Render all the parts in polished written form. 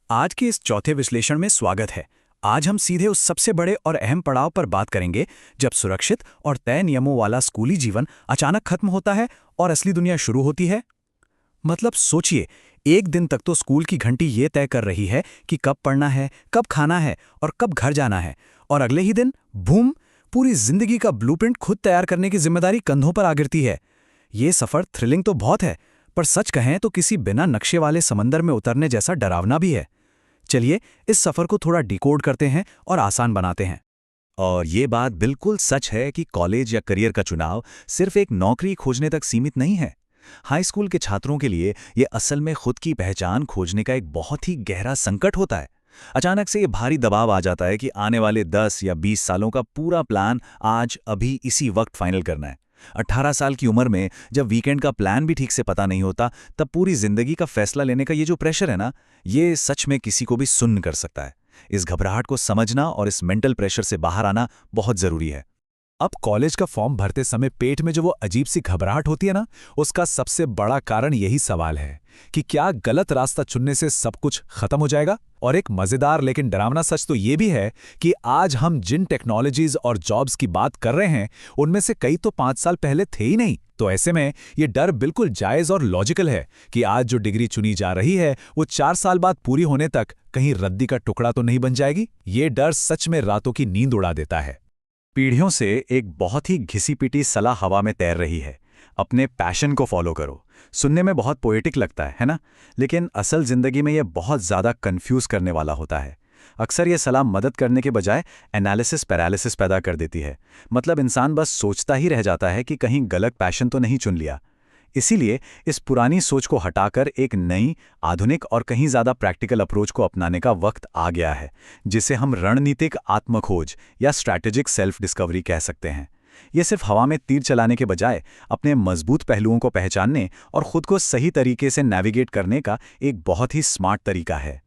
आज के इस चौथे विश्लेषण में स्वागत है। आज हम सीधे उस सबसे बड़े और अहम पड़ाव पर बात करेंगे जब सुरक्षित और तय नियमों वाला स्कूली जीवन अचानक खत्म होता है और असली दुनिया शुरू होती है। मतलब सोचिए, एक दिन तक तो स्कूल की घंटी ये तय कर रही है कि कब पढ़ना है, कब खाना है और कब घर जाना है, और अगले ही दिन बूम, पूरी जिंदगी का ब्लूप्रिंट खुद तैयार करने की जिम्मेदारी कंधों पर आ गिरती है। ये सफर थ्रिलिंग तो बहुत है, पर सच कहें तो किसी बिना नक्शे वाले समंदर में उतरने जैसा डरावना भी है। चलिए इस सफर को थोड़ा डिकोड करते हैं और आसान बनाते हैं। और ये बात बिल्कुल सच है कि कॉलेज या करियर का चुनाव सिर्फ एक नौकरी खोजने तक सीमित नहीं है। हाई स्कूल के छात्रों के लिए ये असल में खुद की पहचान खोजने का एक बहुत ही गहरा संकट होता है। अचानक से ये भारी दबाव आ जाता है कि आने वाले 10 या 20 सालों का पूरा प्लान आज अभी इसी वक्त फाइनल करना है। 18 साल की उम्र में जब वीकेंड का प्लान भी ठीक से पता नहीं होता, तब पूरी जिंदगी का फैसला लेने का ये जो प्रेशर है ना, ये सच में किसी को भी सुन्न कर सकता है। इस घबराहट को समझना और इस मेंटल प्रेशर से बाहर आना बहुत जरूरी है। अब कॉलेज का फॉर्म भरते समय पेट में जो वो अजीब सी घबराहट होती है ना, उसका सबसे बड़ा कारण यही सवाल है कि क्या गलत रास्ता चुनने से सब कुछ खत्म हो जाएगा। और एक मजेदार लेकिन डरावना सच तो ये भी है कि आज हम जिन टेक्नोलॉजीज और जॉब्स की बात कर रहे हैं, उनमें से कई तो 5 साल पहले थे ही नहीं। तो ऐसे में ये डर बिल्कुल जायज और लॉजिकल है कि आज जो डिग्री चुनी जा रही है वो 4 साल बाद पूरी होने तक कहीं रद्दी का टुकड़ा तो नहीं बन जाएगी। ये डर सच में रातों की नींद उड़ा देता है। पीढ़ियों से एक बहुत ही घिसी-पिटी सलाह हवा में तैर रही है, अपने पैशन को फॉलो करो। सुनने में बहुत पोएटिक लगता है ना? लेकिन असल जिंदगी में यह बहुत ज़्यादा कंफ्यूज करने वाला होता है। अक्सर यह सलाह मदद करने के बजाय एनालिसिस पैरालिसिस पैदा कर देती है। मतलब इंसान बस सोचता ही रह जाता है कि कहीं गलत पैशन तो नहीं चुन लिया। इसीलिए इस पुरानी सोच को हटाकर एक नई, आधुनिक और कहीं ज़्यादा प्रैक्टिकल अप्रोच को अपनाने का वक्त आ गया है, जिसे हम रणनीतिक आत्मखोज या स्ट्रैटेजिक सेल्फ डिस्कवरी कह सकते हैं। ये सिर्फ हवा में तीर चलाने के बजाय अपने मजबूत पहलुओं को पहचानने और खुद को सही तरीके से नेविगेट करने का एक बहुत ही स्मार्ट तरीका है।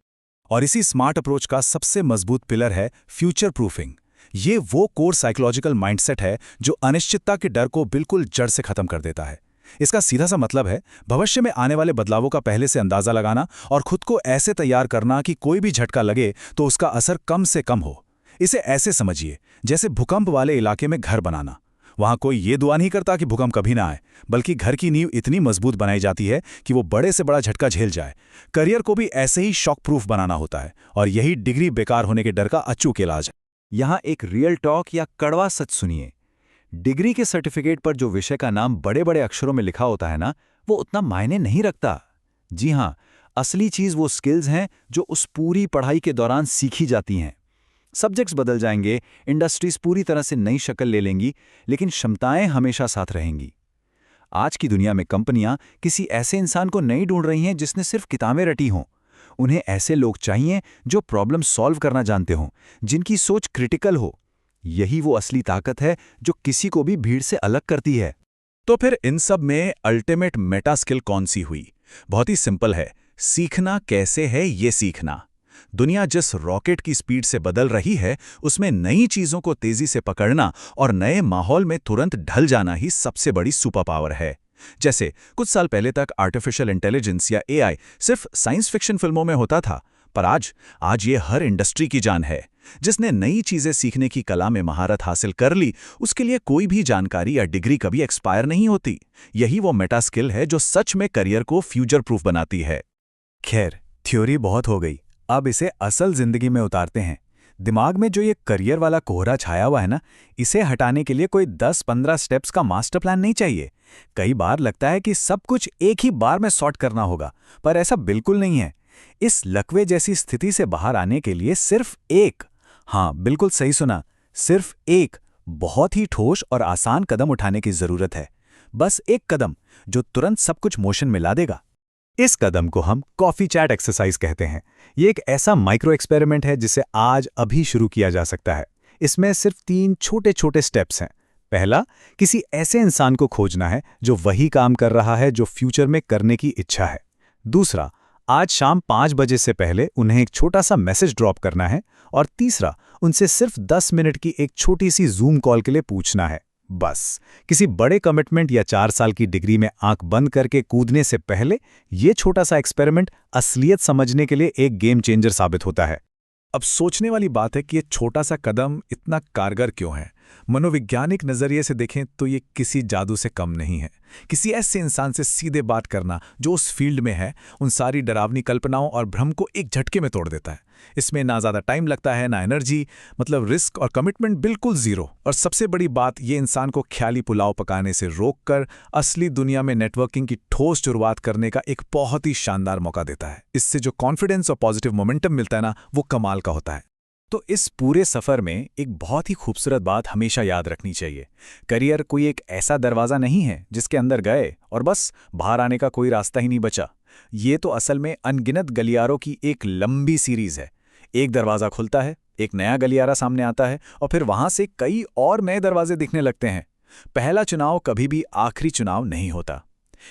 और इसी स्मार्ट अप्रोच का सबसे मजबूत पिलर है फ्यूचर प्रूफिंग। ये वो कोर साइकोलॉजिकल माइंडसेट है जो अनिश्चितता के डर को बिल्कुल जड़ से खत्म कर देता है। इसका सीधा सा मतलब है भविष्य में आने वाले बदलावों का पहले से अंदाजा लगाना और खुद को ऐसे तैयार करना कि कोई भी झटका लगे तो उसका असर कम से कम हो। इसे ऐसे समझिए जैसे भूकंप वाले इलाके में घर बनाना। वहां कोई ये दुआ नहीं करता कि भूकंप कभी ना आए, बल्कि घर की नींव इतनी मजबूत बनाई जाती है कि वो बड़े से बड़ा झटका झेल जाए। करियर को भी ऐसे ही शॉक प्रूफ बनाना होता है, और यही डिग्री बेकार होने के डर का अचूक इलाज है। यहाँ एक रियल टॉक या कड़वा सच सुनिए। डिग्री के सर्टिफिकेट पर जो विषय का नाम बड़े बड़े अक्षरों में लिखा होता है ना, वो उतना मायने नहीं रखता। जी हाँ, असली चीज़ वो स्किल्स हैं जो उस पूरी पढ़ाई के दौरान सीखी जाती हैं। सब्जेक्ट्स बदल जाएंगे, इंडस्ट्रीज पूरी तरह से नई शक्ल ले लेंगी, लेकिन क्षमताएं हमेशा साथ रहेंगी। आज की दुनिया में कंपनियां किसी ऐसे इंसान को नहीं ढूंढ रही हैं जिसने सिर्फ किताबें रटी हों। उन्हें ऐसे लोग चाहिए जो प्रॉब्लम सॉल्व करना जानते हों, जिनकी सोच क्रिटिकल हो। यही वो असली ताकत है जो किसी को भी भीड़ से अलग करती है। तो फिर इन सब में अल्टीमेट मेटा स्किल कौन सी हुई? बहुत ही सिंपल है, सीखना कैसे है ये सीखना। दुनिया जिस रॉकेट की स्पीड से बदल रही है, उसमें नई चीजों को तेजी से पकड़ना और नए माहौल में तुरंत ढल जाना ही सबसे बड़ी सुपर पावर है। जैसे कुछ साल पहले तक आर्टिफिशियल इंटेलिजेंस या एआई सिर्फ साइंस फिक्शन फिल्मों में होता था, पर आज ये हर इंडस्ट्री की जान है। जिसने नई चीजें सीखने की कला में महारत हासिल कर ली, उसके लिए कोई भी जानकारी या डिग्री कभी एक्सपायर नहीं होती। यही वो मेटा स्किल है जो सच में करियर को फ्यूचर प्रूफ बनाती है। खैर, थ्योरी बहुत हो गई, अब इसे असल जिंदगी में उतारते हैं। दिमाग में जो ये करियर वाला कोहरा छाया हुआ है ना, इसे हटाने के लिए कोई 10-15 स्टेप्स का मास्टर प्लान नहीं चाहिए। कई बार लगता है कि सब कुछ एक ही बार में सॉर्ट करना होगा, पर ऐसा बिल्कुल नहीं है। इस लकवे जैसी स्थिति से बाहर आने के लिए सिर्फ एक, हाँ बिल्कुल सही सुना, सिर्फ एक बहुत ही ठोस और आसान कदम उठाने की जरूरत है। बस एक कदम जो तुरंत सब कुछ मोशन में ला देगा। इस कदम को हम कॉफी चैट एक्सरसाइज कहते हैं। ये एक ऐसा माइक्रो एक्सपेरिमेंट है जिसे आज अभी शुरू किया जा सकता है। इसमें सिर्फ 3 छोटे छोटे स्टेप्स हैं। पहला, किसी ऐसे इंसान को खोजना है जो वही काम कर रहा है जो फ्यूचर में करने की इच्छा है। दूसरा, आज शाम 5 बजे से पहले उन्हें एक छोटा सा मैसेज ड्रॉप करना है। और तीसरा, उनसे सिर्फ 10 मिनट की एक छोटी सी जूम कॉल के लिए पूछना है, बस किसी बड़े कमिटमेंट या 4 साल की डिग्री में आंख बंद करके कूदने से पहले ये छोटा सा एक्सपेरिमेंट असलियत समझने के लिए एक गेम चेंजर साबित होता है। अब सोचने वाली बात है कि ये छोटा सा कदम इतना कारगर क्यों है। मनोवैज्ञानिक नज़रिए से देखें तो ये किसी जादू से कम नहीं है। किसी ऐसे इंसान से सीधे बात करना जो उस फील्ड में है, उन सारी डरावनी कल्पनाओं और भ्रम को एक झटके में तोड़ देता है। इसमें ना ज़्यादा टाइम लगता है, ना एनर्जी, मतलब रिस्क और कमिटमेंट बिल्कुल ज़ीरो। और सबसे बड़ी बात, ये इंसान को ख्याली पुलाव पकाने से रोककर असली दुनिया में नेटवर्किंग की ठोस शुरुआत करने का एक बहुत ही शानदार मौका देता है। इससे जो कॉन्फिडेंस और पॉजिटिव मोमेंटम मिलता है ना, वो कमाल का होता है। तो इस पूरे सफ़र में एक बहुत ही खूबसूरत बात हमेशा याद रखनी चाहिए। करियर कोई एक ऐसा दरवाज़ा नहीं है जिसके अंदर गए और बस बाहर आने का कोई रास्ता ही नहीं बचा। ये तो असल में अनगिनत गलियारों की एक लंबी सीरीज़ है। एक दरवाज़ा खुलता है, एक नया गलियारा सामने आता है और फिर वहाँ से कई और नए दरवाजे दिखने लगते हैं। पहला चुनाव कभी भी आखिरी चुनाव नहीं होता।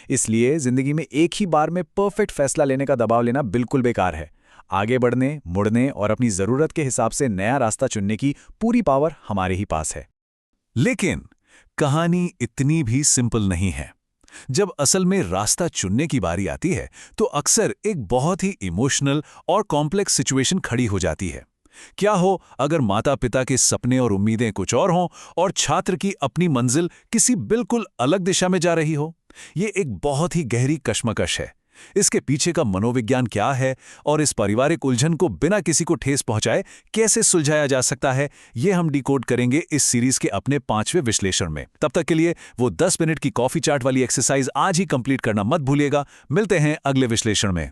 इसलिए ज़िंदगी में एक ही बार में परफेक्ट फैसला लेने का दबाव लेना बिल्कुल बेकार है। आगे बढ़ने, मुड़ने और अपनी ज़रूरत के हिसाब से नया रास्ता चुनने की पूरी पावर हमारे ही पास है। लेकिन कहानी इतनी भी सिंपल नहीं है। जब असल में रास्ता चुनने की बारी आती है तो अक्सर एक बहुत ही इमोशनल और कॉम्प्लेक्स सिचुएशन खड़ी हो जाती है। क्या हो अगर माता पिता के सपने और उम्मीदें कुछ और हों और छात्र की अपनी मंजिल किसी बिल्कुल अलग दिशा में जा रही हो? ये एक बहुत ही गहरी कश्मकश है। इसके पीछे का मनोविज्ञान क्या है और इस पारिवारिक उलझन को बिना किसी को ठेस पहुंचाए कैसे सुलझाया जा सकता है, ये हम डिकोड करेंगे इस सीरीज के अपने 5वें विश्लेषण में। तब तक के लिए वो 10 मिनट की कॉफी चाट वाली एक्सरसाइज आज ही कंप्लीट करना मत भूलिएगा। मिलते हैं अगले विश्लेषण में।